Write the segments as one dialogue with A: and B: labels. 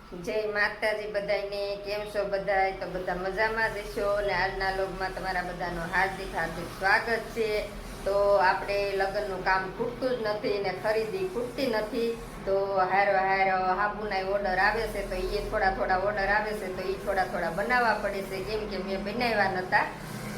A: જય માતાજી બધાને, કેમ છો બધાય? તો બધા મજામાં જ છો ને આજના લોગમાં તમારા બધાનું હાર્દિક હાર્દિક સ્વાગત છે. તો આપણે લગ્નનું કામ ખૂટતું જ નથી ને ખરીદી ખૂટતી નથી. તો હારો હાબુના ઓર્ડર આવે છે, તો એ થોડા ઓર્ડર આવે છે, તો એ થોડા બનાવવા પડે છે. કેમ કે મેં બનાવ્યા નહોતા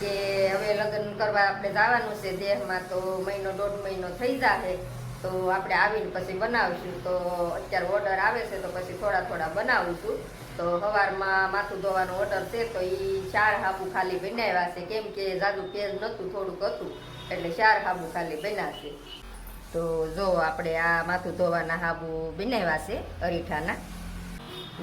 A: કે હવે લગ્ન કરવા આપણે જવાનું છે દેહમાં, તો મહિનો દોઢ મહિનો થઈ જશે, તો આપણે આવીને પછી બનાવીશું. તો અત્યારે ઓર્ડર આવે છે, તો પછી થોડા બનાવીશું. તો સવારમાં માથું ધોવાનો ઓર્ડર છે, તો એ 4 હાબુ ખાલી બનાવ્યા છે. કેમ કે જાદુ તેલ નહોતું, થોડુંક હતું, એટલે 4 હાબુ ખાલી બનાવશે. તો જો આપણે આ માથું ધોવાના હાબુ બનાવ્યા છે અરીઠાના.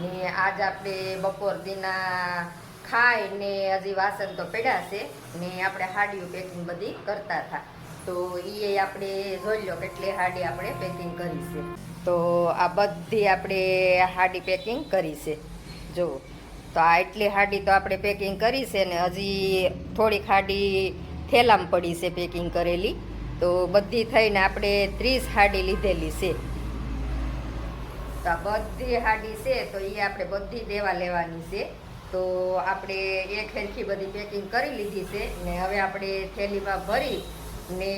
A: ને આજ આપણે બપોર દીના ખાઈ ને હજી વાસણ તો પડ્યા છે ને આપણે હાડીઓ પેકિંગ બધી કરતા હતા. તો એ આપણે જોઈ લો કેટલી હાડી આપણે પેકિંગ કરી છે. તો આ બધી આપણે હાડી પેકિંગ કરી છે. જો તો આ એટલી હાડી તો આપણે પેકિંગ કરી છે ને હજી થોડીક હાડી થેલામાં પડી છે પેકિંગ કરેલી. તો બધી થઈને આપણે 30 હાડી લીધેલી છે. તો આ બધી હાડી છે, તો એ આપણે બધી દેવા લેવાની છે. તો આપણે એક હેરખી બધી પેકિંગ કરી લીધી છે ને હવે આપણે થેલીમાં ભરી ને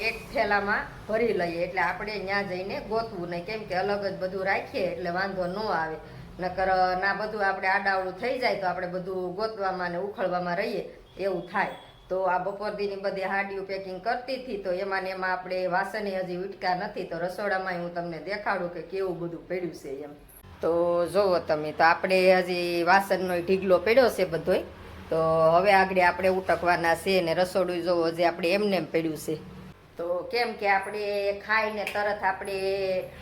A: એક થેલામાં ભરી લઈએ. એટલે આપણે ત્યાં જઈને ગોતવું નહીં, કેમ કે અલગ જ બધું રાખીએ એટલે વાંધો ન આવે. નકર ના બધું આપણે આડાવડું થઈ જાય તો આપણે બધું ગોતવામાં ને ઉખળવામાં રહીએ એવું થાય. તો આ બપોર દીની બધી હાડીઓ પેકિંગ કરતી હતી, તો એમાં ને એમાં આપણે વાસણે હજી ઉટકા નથી. તો રસોડામાં હું તમને દેખાડું કે કેવું બધું પડ્યું છે એમ. તો જુઓ તમે, તો આપણે હજી વાસણનો ઢીગલો પડ્યો છે બધોય. તો હવે આગળ આપણે ઉટકવાના છે ને રસોડું જોવો જે આપણે એમને પડ્યું છે. તો કેમ કે આપણે ખાઈને તરત આપણે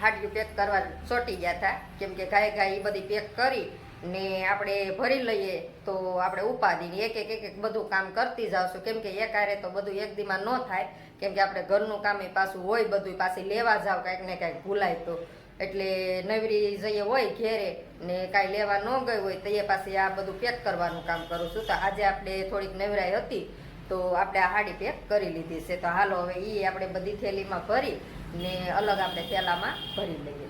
A: હાડીઓ પેક કરવા ચોંટી ગયા હતા. કેમ કે ગાય એ બધી પેક કરી ને આપણે ભરી લઈએ તો આપણે ઉપાડીને એક બધું કામ કરતી જાવશું. કેમ કે એકારે તો બધું એક દીમાં ન થાય, કેમ કે આપણે ઘરનું કામ પાછું હોય બધું, પાછી લેવા જાવ કાંઈક ને કાંઈક ભૂલાય તો. એટલે નવરી જઈએ હોય ઘેરે ને કાંઈ લેવા ન ગઈ હોય તો એ પાછી આ બધું પેક કરવાનું કામ કરું છું. તો આજે આપણે થોડીક નવરાઈ હતી તો આપણે આ હાડી પેક કરી લીધી છે. તો હાલો હવે એ આપણે બધી થેલીમાં ભરી ને અલગ આપણે થેલામાં ભરી લઈએ.